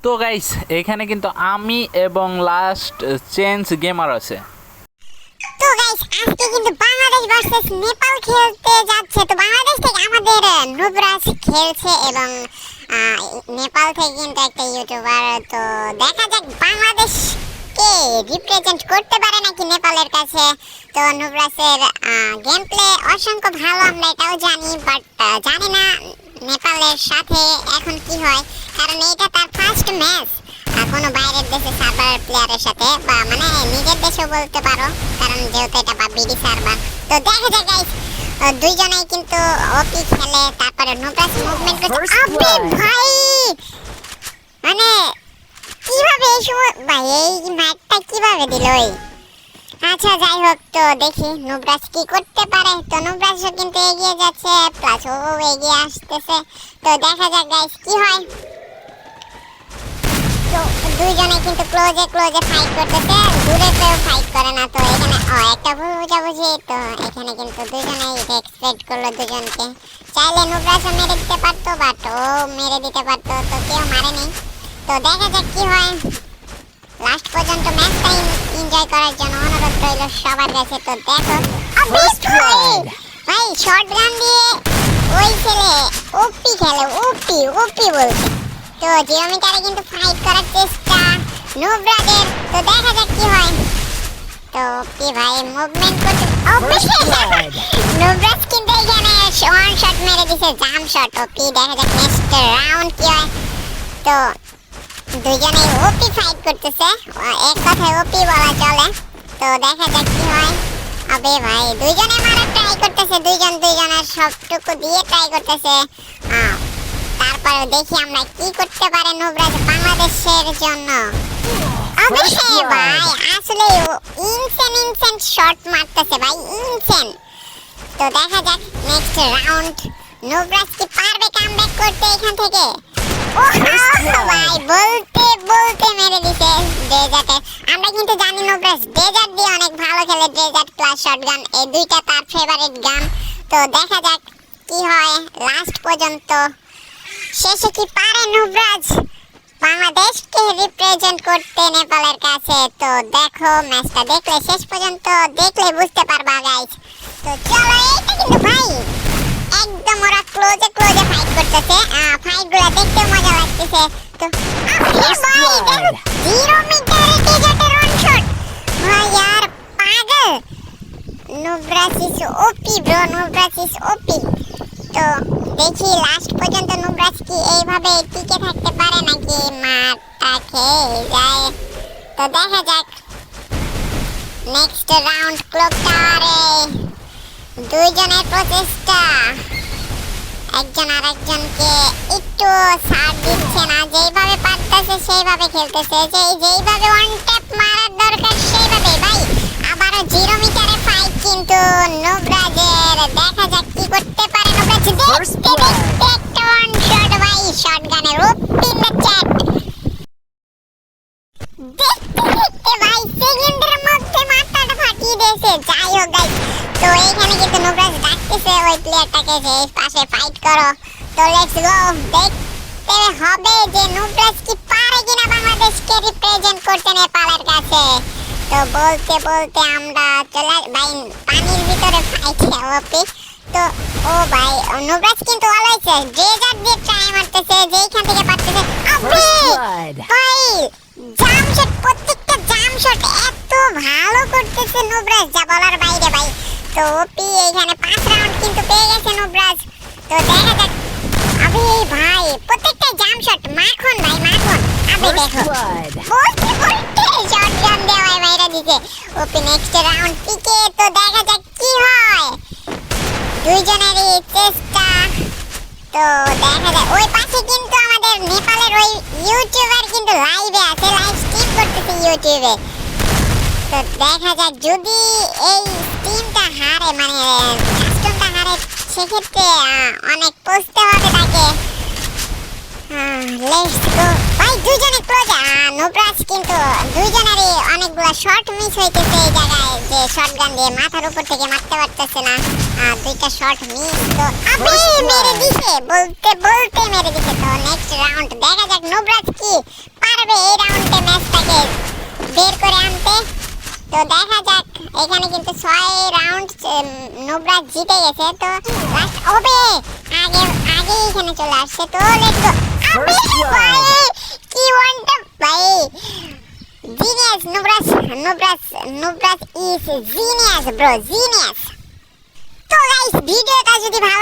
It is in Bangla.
তো গাইস এখানে কিন্তু আমি এবং লাস্ট চেঞ্জ গেমার আছে। তো গাইস আজকে কিন্তু বাংলাদেশ ভার্সেস নেপাল খেলতে যাচ্ছে। তো বাংলাদেশ থেকে আমাদের নুবরাজ খেলছে এবং নেপাল থেকে কিন্তু একটা ইউটিউবার। তো দেখা যাক বাংলাদেশ কে রিপ্রেজেন্ট করতে পারে নাকি নেপালের কাছে। তো নুবরাজের গেম প্লে অসংখ্য ভালো, আমরা এটাও জানি, বাট জানি না নেপালের সাথে এখন কি হয়, কারণ এটা তার ফার্স্ট ম্যাচ কোনো বাইরের দেশে সার্ভার প্লেয়ারের সাথে, বা মানে নিজের দেশেও বলতে পারো, কারণ যেহেতু এটা বিডি সার্ভার। তো দেখা যায় গাইস দুইজনেই কিন্তু ওপি খেলে। তারপরে নুবরাজ মুভমেন্ট করছে। আবে ভাই মানে কিভাবে এই সময় ভাই এই ম্যাচটা কিভাবে দিল ওই। আচ্ছা যাই হোক, তো দেখি নুবরাজ কি করতে পারে। তো নুবরাজও কিন্তু এগিয়ে যাচ্ছে, প্লাস ও এগিয়ে আসতেছে। তো দেখা যাক গাইস কি হয়। তো দুইজনে কিন্তু ক্লোজে ফাইট করতেছে, দূরে কেউ ফাইট করে না। তো এখানে একটা ভুল বুঝাবুঝি। তো এখানে কিন্তু দুইজনেই এক্সপেক্ট করলো দুজনকে। চাইলে নুবরাজও মেরে দিতে পারতো, বাট ও মেরে দিতে পারতো, তো কেউ মারেনি। তো দেখা যাক কি হয়। লাস্ট পর্যন্ত ম্যাচটা এনজয় করার জন্য অনুরোধ রইল সবার কাছে। তো দেখো ভাই শর্ট গান দিয়ে ওই ছেলে ওপি খেলে, ওপি বলছে। তো জিওমিটারে কিন্তু ফাইট করার চেষ্টা নুবরাজের। তো দেখা যাক কি হয়। তো কি ভাই মুভমেন্ট করতে নুবরাজ কিন্তু এখানে ওয়ান শট মেরে দিছে, জাম শট। ওপি দেখা যাক নেক্সট রাউন্ড কি হয়। তো দুইজনেই ওপি ফাইট করতেছে, এক কথায় ওপি বলা চলে। তো দেখা যাক কি হয়। আবে ভাই দুইজনে মারার ট্রাই করতেছে, দুইজনের সবটুকু দিয়ে ট্রাই করতেছে। তারপরে দেখি আমরা কি করতে পারে নুবরাজ বাংলাদেশের জন্য। আবে ভাই আসলে ইনসেন শট মারতেছে ভাই, ইনসেন। তো দেখা যাক নেক্সট রাউন্ড নুবরাজ কি পারবে কামব্যাক করতে এখান থেকে। ভাই বলতে মেরে দিছে ডেজার্টে। আমরা কিন্তু জানি নুবরাজ ডেজার্ট দিয়ে অনেক ভালো খেলে, ডেজার্ট প্লাস শটগান এই দুইটা তার ফেভারিট গান। তো দেখা যাক কি হয় লাস্ট পর্যন্ত। শেষে কি পারে নুবরাজ বাংলাদেশকে রিপ্রেজেন্ট করতে নেপালের কাছে। তো দেখো ম্যাচটা দেখলে, শেষ পর্যন্ত দেখলে বুঝতে পারবা গাইস। তো চলো এইটা কিন্তু ভাই একদম ওরা ক্লোজে ফাইট করতেছে, ফাইটগুলো দেখতে মজা লাগতেছে। তো ভাই দেখো 0 মিটারে ডেজার্টের ওয়ান শট ভাই, यार পাগল। নুবরাজ ইজ ওপি ব্রো, নুবরাজ ইজ ওপি। তো দেখি লাস্ট পর্যন্ত নুবরাজ কি এইভাবে টিকে থাকতে পারে নাকি মারটা খেয়ে যায়। তো দেখা যাক নেক্সট রাউন্ড ক্লক টাওয়ারে দুইজনের প্রচেষ্টা, একজন আরেকজনকে একটু ছাড় দিচ্ছে না, যেইভাবে পারতেছে সেইভাবে খেলতেছে, যেইভাবে ওয়ান ট্যাপ মারার দরকার সেইভাবে। ভাই আবারও 0 মিটারে ফাইট কিন্তু নুবরাজের। দেখা যাক কি করতে পারে নুবরাজ। দেখতে একটা ওয়ান শট ভাই শটগানের ওপি ইন দ্য চ্যাট। দেখতে ভাই সেকেন্ডের মধ্যে মাথাটা ফাটিয়ে দিয়েছে। যাই হোক গাইস, তো এখানে কিন্তু নুবরাজ ডাকতেছে ওই প্লেয়ারটাকে যে পাশে ফাইট করো। তো লেটস গো, দেখতে হবে যে নুবরাজ কি পারে কিনা বাংলাদেশকে রিপ্রেজেন্ট করতে নেপালের কাছে। তো বলতে আমরা চলে ভাই পানির ভিতরে ফাইট ওপি। তো ও ভাই নুবরাজ কিন্তু অলওয়েজ ডেজার্ট দিয়ে ট্রাই মারতেছে, যেইখান থেকে পারতেছে। আবে ভাই জাম শট, প্রত্যেকটা জাম শট এত ভালো করতেছে নুবরাজ, যা বলার বাইরে ভাই। তো ওপি এখানে 5 রাউন্ড কিন্তু পেয়ে গেছে নুবরাজ। তো দেখা যাক। আবে ভাই প্রত্যেকটা জাম শট মাখন ভাই, মাখন। আবে দেখো বলতে শটগান দেওয়া বাইরে দিছে ওপি। নেক্সট রাউন্ড পিকে। তো দেখা যাক কি হয়, দুইজনেরই চেষ্টা। তো দেখা যায় ওই পাশে কিন্তু আমাদের নেপালের ওই ইউটিউবার কিন্তু লাইভে আছে, লাইভ স্ট্রিম করতেছে ইউটিউবে। তো দেখা যাক যদি এই টিমটা হারে, মানে কাস্টমটা হারে, সেক্ষেত্রে অনেক পৌঁছতে হবে তাকে। লেটস গো ভাই দুইজনে ক্লোজ। নুবরাজ কিন্তু দুইজনেরই অনেকগুলো শট মিস হইতেছে এই জায়গায়, যে শটগান দিয়ে মাথার উপর থেকে মারতে পারতেছে না, দুইটা শট মিস। তো আবে মেরে দিছে, বলতে মেরে দিছে। তো নেক্সট রাউন্ড দেখা যাক নুবরাজ কি এই রাউন্ডে ম্যাচটাকে বের করে আনতে। তো দেখা যাক, এখানে কিন্তু 6 রাউন্ড নুবরাজ জিতে গেছে। তো লাস্ট হবে আগে আগে এখানে চলে আসছে। তো লেটস গো। ভাই কি ওয়ানটা ভাই, genius Nubraj is genius bro, genius. তো গাইস ভিডিওটা যদি ভালো